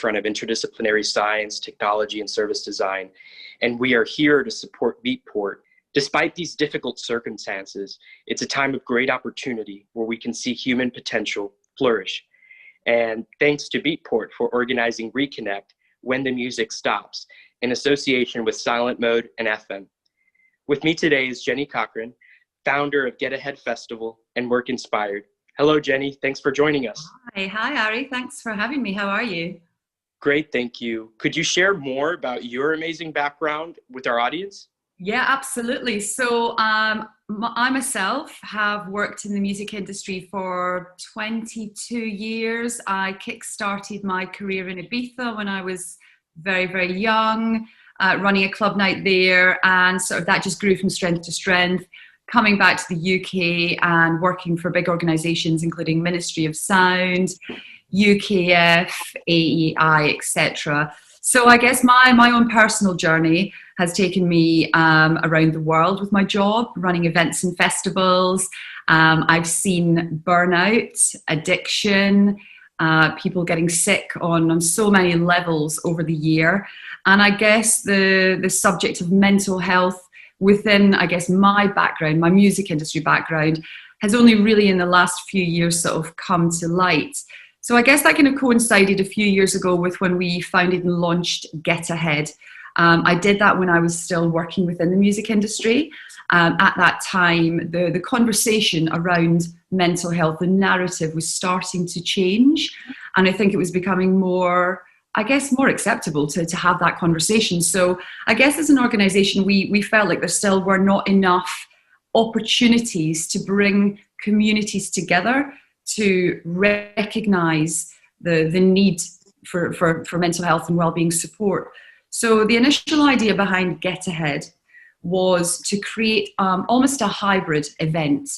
forefront of interdisciplinary science, technology, and service design, and we are here to support Beatport. Despite these difficult circumstances, it's a time of great opportunity where we can see human potential flourish. And thanks to Beatport for organizing ReConnect, When the Music Stops, in association with Silent Mode and FM. With me today is Jenni Cochrane, founder of Get Ahead Festival and Work Inspired. Hello, Jenni. Thanks for joining us. Hi, Ari. Thanks for having me. How are you? Great, thank you. Could you share more about your amazing background with our audience? Yeah, absolutely. So I myself have worked in the music industry for 22 years. I kick-started my career in Ibiza when I was very, very young, running a club night there, and sort of that just grew from strength to strength. Coming back to the UK and working for big organisations including Ministry of Sound, UKF, AEI, etc. So I guess my own personal journey has taken me around the world with my job, running events and festivals. I've seen burnout, addiction, people getting sick on so many levels over the year. And I guess the subject of mental health within, I guess, my background, my music industry background, has only really in the last few years sort of come to light. So I guess that kind of coincided a few years ago with when we founded and launched Get Ahead. I did that when I was still working within the music industry. At that time, the conversation around mental health, the narrative was starting to change. And I think it was becoming more acceptable to have that conversation. So I guess as an organization, we felt like there still were not enough opportunities to bring communities together to recognize the need for mental health and wellbeing support. So the initial idea behind Get Ahead was to create almost a hybrid event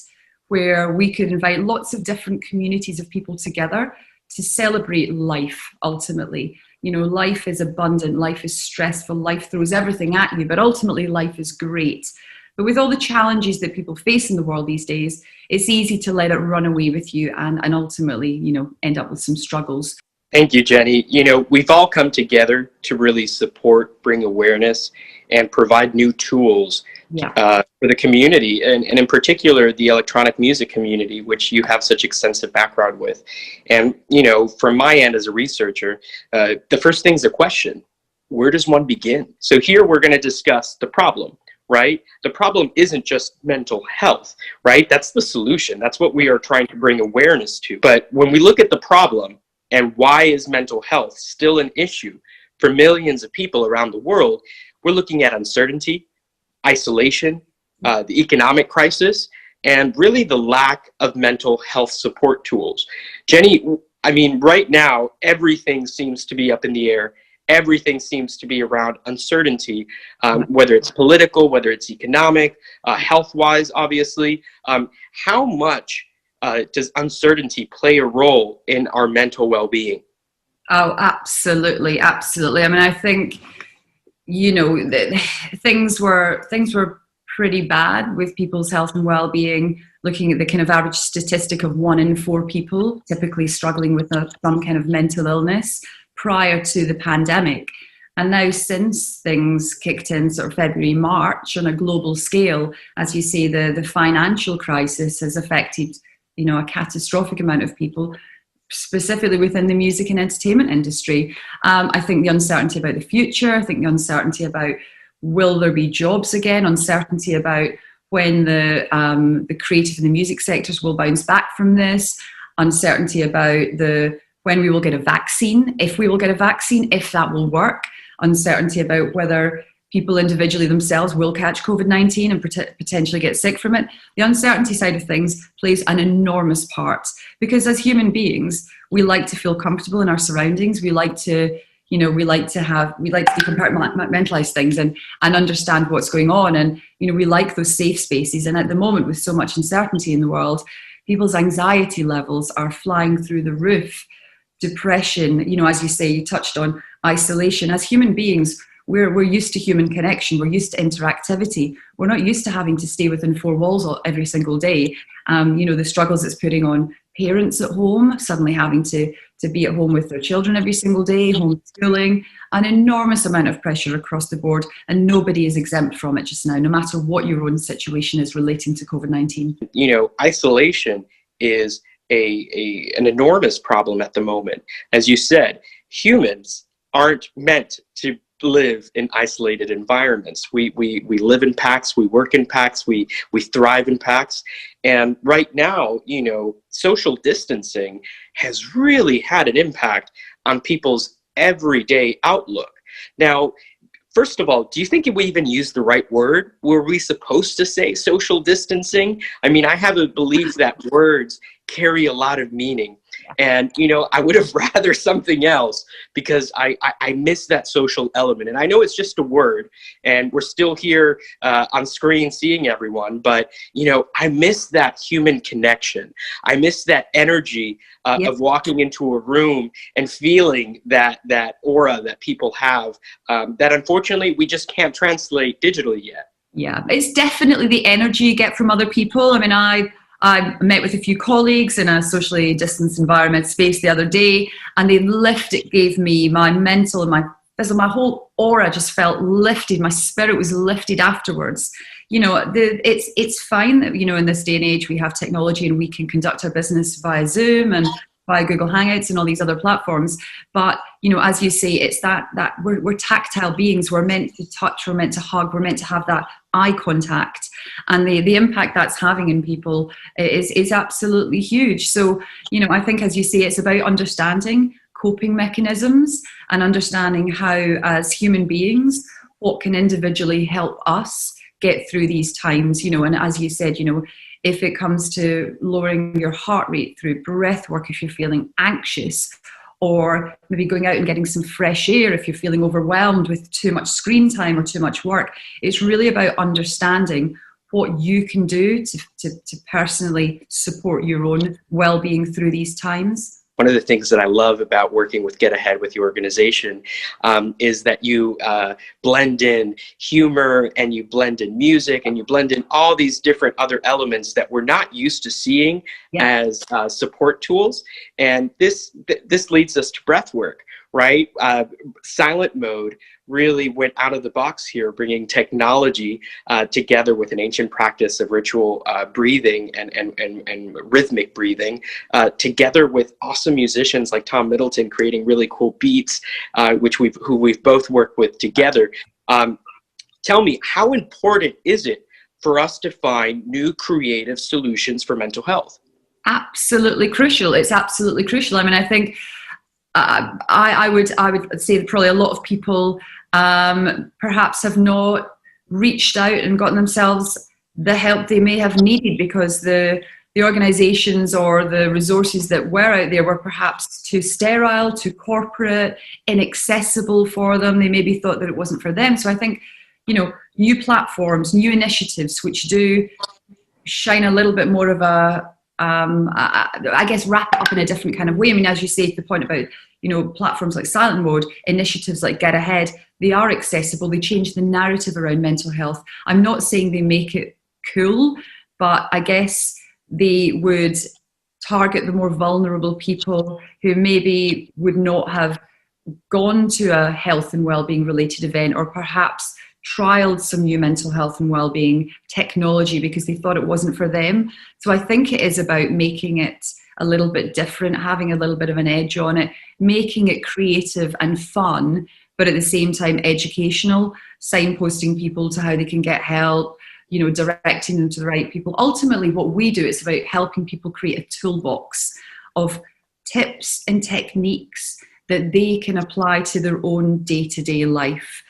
where we could invite lots of different communities of people together to celebrate life ultimately. You know, life is abundant, life is stressful, life throws everything at you, but ultimately life is great. But with all the challenges that people face in the world these days, it's easy to let it run away with you and ultimately, you know, end up with some struggles. Thank you, Jenni. You know, we've all come together to really support, bring awareness, and provide new tools for the community, and in particular, the electronic music community, which you have such extensive background with. And, you know, from my end as a researcher, the first thing's a question: where does one begin? So here we're going to discuss the problem. Right? The problem isn't just mental health, right? That's the solution. That's what we are trying to bring awareness to. But when we look at the problem and why is mental health still an issue for millions of people around the world, we're looking at uncertainty, isolation, the economic crisis, and really the lack of mental health support tools. Jenni, I mean, right now, everything seems to be up in the air. Everything seems to be around uncertainty, whether it's political, whether it's economic, health-wise, obviously. How much does uncertainty play a role in our mental well-being? Oh, absolutely, absolutely. I mean, I think, you know, things were pretty bad with people's health and well-being, looking at the kind of average statistic of 1 in 4 people typically struggling with some kind of mental illness prior to the pandemic. And now since things kicked in sort of February, March on a global scale, as you say, the financial crisis has affected, you know, a catastrophic amount of people, specifically within the music and entertainment industry. I think the uncertainty about the future, I think the uncertainty about will there be jobs again, uncertainty about when the creative and the music sectors will bounce back from this, uncertainty about when we will get a vaccine, if we will get a vaccine, if that will work, uncertainty about whether people individually themselves will catch COVID-19 and potentially get sick from it. The uncertainty side of things plays an enormous part because as human beings, we like to feel comfortable in our surroundings. We like to, you know, we like to decompartmentalize things and understand what's going on. And, you know, we like those safe spaces. And at the moment, with so much uncertainty in the world, people's anxiety levels are flying through the roof. Depression, you know, as you say, you touched on isolation. As human beings, we're used to human connection. We're used to interactivity. We're not used to having to stay within 4 walls every single day. You know, the struggles it's putting on parents at home, suddenly having to be at home with their children every single day, homeschooling, an enormous amount of pressure across the board, and nobody is exempt from it just now, no matter what your own situation is relating to COVID-19. You know, isolation is an enormous problem at the moment. As you said, humans aren't meant to live in isolated environments. We live in packs, we work in packs, we thrive in packs. And right now, you know, social distancing has really had an impact on people's everyday outlook. Now, first of all, do you think we even used the right word? Were we supposed to say social distancing? I mean, I have a belief that words carry a lot of meaning. And, you know, I would have rather something else, because I miss that social element. And I know it's just a word, and we're still here on screen seeing everyone, but, you know, I miss that human connection. I miss that energy of walking into a room and feeling that aura that people have that unfortunately we just can't translate digitally yet. Yeah, it's definitely the energy you get from other people. I mean, I met with a few colleagues in a socially distanced environment space the other day, and the lift it gave me, my mental and my whole aura just felt lifted. My spirit was lifted afterwards. You know, it's fine that, you know, in this day and age we have technology and we can conduct our business via Zoom and via Google Hangouts and all these other platforms. But, you know, as you say, it's that we're tactile beings. We're meant to touch, we're meant to hug, we're meant to have that eye contact. And the impact that's having in people is absolutely huge. So, you know, I think, as you say, it's about understanding coping mechanisms and understanding how, as human beings, what can individually help us get through these times, you know. And as you said, you know, if it comes to lowering your heart rate through breath work, if you're feeling anxious, or maybe going out and getting some fresh air if you're feeling overwhelmed with too much screen time or too much work, it's really about understanding what you can do to personally support your own well-being through these times. One of the things that I love about working with Get Ahead with your organization is that you blend in humor, and you blend in music, and you blend in all these different other elements that we're not used to seeing as support tools. And this leads us to breath work, right? Silent mode really went out of the box here, bringing technology together with an ancient practice of ritual breathing and rhythmic breathing, together with awesome musicians like Tom Middleton creating really cool beats, who we've both worked with together. Tell me, how important is it for us to find new creative solutions for mental health? Absolutely crucial. It's absolutely crucial. I mean, I think I would say that probably a lot of people perhaps have not reached out and gotten themselves the help they may have needed, because the organizations or the resources that were out there were perhaps too sterile, too corporate, inaccessible for them. They maybe thought that it wasn't for them. So I think, you know, new platforms, new initiatives, which do shine a little bit more of a, I guess, wrap it up in a different kind of way. I mean, as you say, the point about, you know, platforms like Silent Mode, initiatives like Get Ahead, they are accessible. They change the narrative around mental health. I'm not saying they make it cool, but I guess they would target the more vulnerable people who maybe would not have gone to a health and well-being related event, or perhaps trialed some new mental health and well-being technology because they thought it wasn't for them. So I think it is about making it a little bit different, having a little bit of an edge on it, making it creative and fun, but at the same time educational, signposting people to how they can get help, you know, directing them to the right people. Ultimately, what we do is about helping people create a toolbox of tips and techniques that they can apply to their own day-to-day life.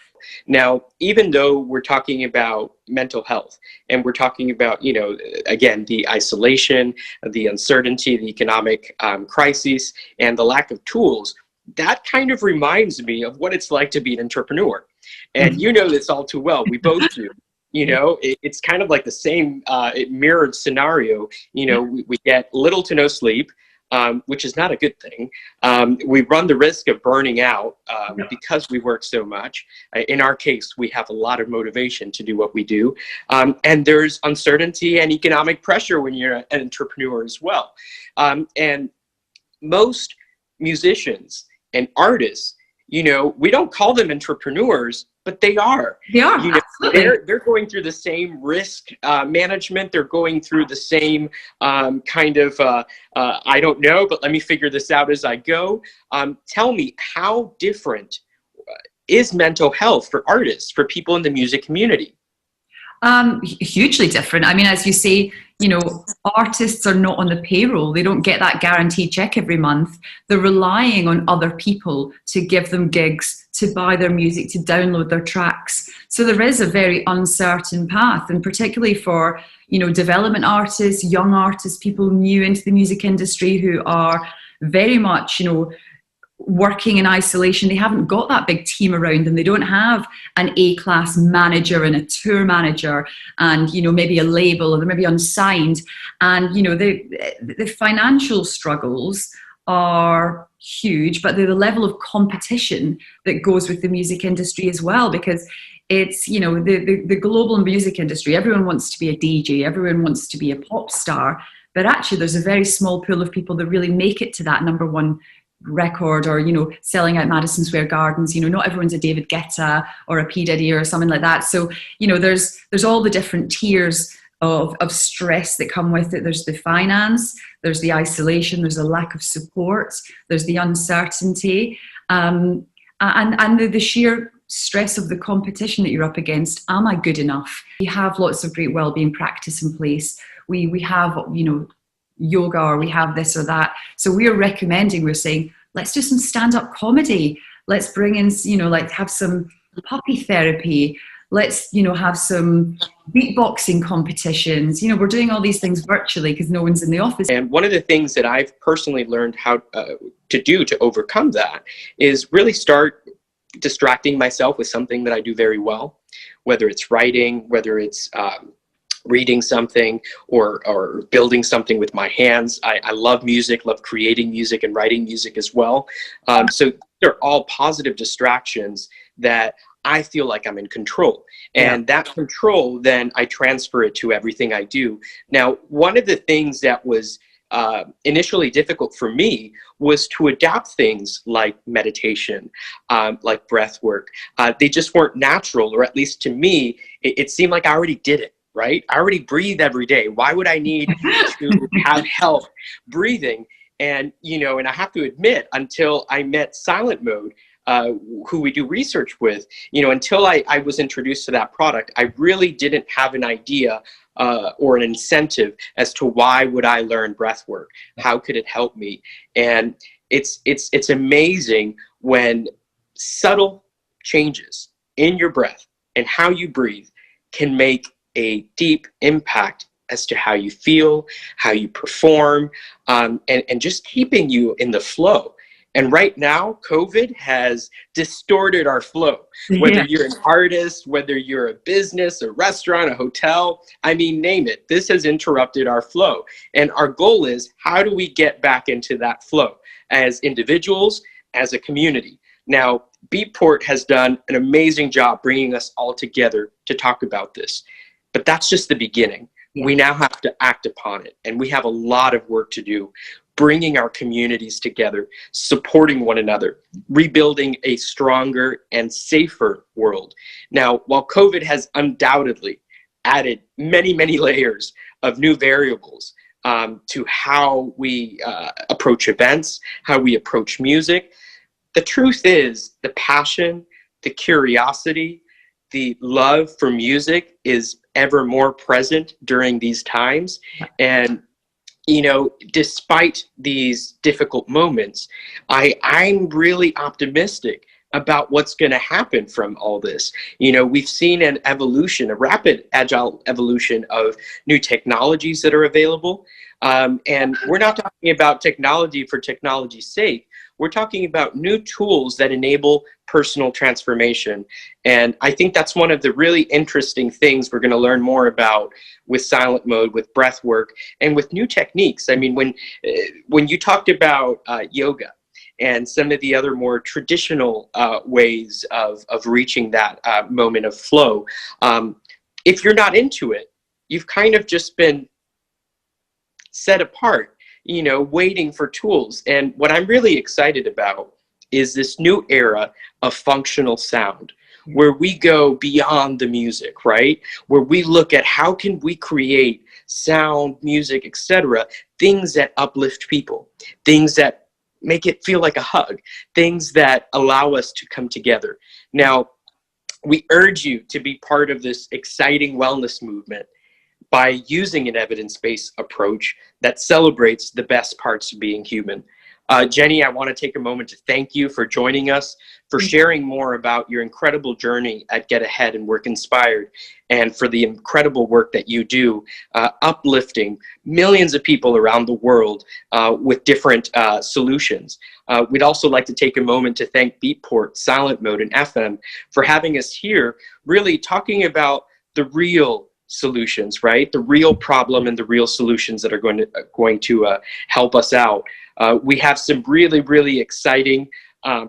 Now, even though we're talking about mental health, and we're talking about, you know, again, the isolation, the uncertainty, the economic crisis, and the lack of tools, that kind of reminds me of what it's like to be an entrepreneur. And you know this all too well. We both do. You know, it's kind of like the same mirrored scenario. You know, we get little to no sleep. which is not a good thing. We run the risk of burning out because we work so much. In our case, we have a lot of motivation to do what we do. And there's uncertainty and economic pressure when you're an entrepreneur as well. And most musicians and artists, you know, we don't call them entrepreneurs, but they are. They are, you know, absolutely. they're going through the same risk management. They're going through the same kind of, I don't know, but let me figure this out as I go. Tell me, how different is mental health for artists, for people in the music community? Hugely different. I mean, as you say, you know, artists are not on the payroll. They don't get that guaranteed check every month. They're relying on other people to give them gigs, to buy their music, to download their tracks. So there is a very uncertain path, and particularly for, you know, development artists, young artists, people new into the music industry who are very much, you know, working in isolation. They haven't got that big team around them. They don't have an A-class manager and a tour manager and, you know, maybe a label, or they're maybe unsigned. And, you know, the financial struggles are huge, but the level of competition that goes with the music industry as well, because it's, you know, the global music industry, everyone wants to be a DJ, everyone wants to be a pop star, but actually there's a very small pool of people that really make it to that #1 record, or, you know, selling out Madison Square Gardens. You know, not everyone's a David Guetta or a P. Diddy or something like that. So, you know, there's all the different tiers of stress that come with it. There's the finance, there's the isolation, there's a lack of support, there's the uncertainty, and the sheer stress of the competition that you're up against. Am I good enough? We have lots of great wellbeing practice in place. We have, you know, yoga, or we have this or that. So we're saying, let's do some stand-up comedy. Let's bring in, you know, like have some puppy therapy. Let's, you know, have some beatboxing competitions. You know, we're doing all these things virtually because no one's in the office. And one of the things that I've personally learned how to do to overcome that is really start distracting myself with something that I do very well, whether it's writing, whether it's reading something, or building something with my hands. I love music, love creating music and writing music as well. So they're all positive distractions that I feel like I'm in control. And that control, then I transfer it to everything I do. Now, one of the things that was initially difficult for me was to adapt things like meditation, like breath work. They just weren't natural, or at least to me, it seemed like I already did it. Right? I already breathe every day. Why would I need to have help breathing? And, you know, and I have to admit, until I met Silent Mode, who we do research with, you know, until I was introduced to that product, I really didn't have an idea or an incentive as to why would I learn breath work? How could it help me? And it's amazing when subtle changes in your breath and how you breathe can make a deep impact as to how you feel, how you perform, and just keeping you in the flow. And right now, COVID has distorted our flow. Whether you're an artist, whether you're a business, a restaurant, a hotel, I mean, name it. This has interrupted our flow. And our goal is, how do we get back into that flow as individuals, as a community? Now, Beatport has done an amazing job bringing us all together to talk about this. But that's just the beginning. We now have to act upon it. And we have a lot of work to do, bringing our communities together, supporting one another, rebuilding a stronger and safer world. Now, while COVID has undoubtedly added many, many layers of new variables to how we approach events, how we approach music, the truth is the passion, the curiosity, the love for music is ever more present during these times. And, you know, despite these difficult moments, I'm really optimistic about what's going to happen from all this. You know, we've seen an evolution, a rapid, agile evolution of new technologies that are available. And we're not talking about technology for technology's sake. we're talking about new tools that enable personal transformation. And I think that's one of the really interesting things we're going to learn more about with silent mode, with breath work, and with new techniques. I mean, when you talked about yoga and some of the other more traditional ways of reaching that moment of flow, if you're not into it, you've kind of just been set apart, you know, waiting for tools. And what I'm really excited about is this new era of functional sound, where we go beyond the music, right? Where we look at how can we create sound, music, etc., things that uplift people, things that make it feel like a hug, things that allow us to come together. Now, we urge you to be part of this exciting wellness movement by using an evidence-based approach that celebrates the best parts of being human. Jenni, I want to take a moment to thank you for joining us, for sharing more about your incredible journey at Get Ahead and Work Inspired, and for the incredible work that you do, uplifting millions of people around the world with different solutions. We'd also like to take a moment to thank Beatport, Silent Mode, and FM for having us here, really talking about the real solutions, right? The real problem and the real solutions that are going to help us out. We have some really, really exciting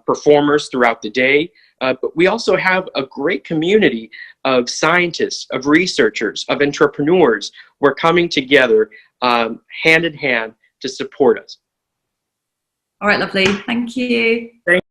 performers throughout the day, but we also have a great community of scientists, of researchers, of entrepreneurs. We're coming together hand in hand to support us. All right, lovely. Thank you. Thank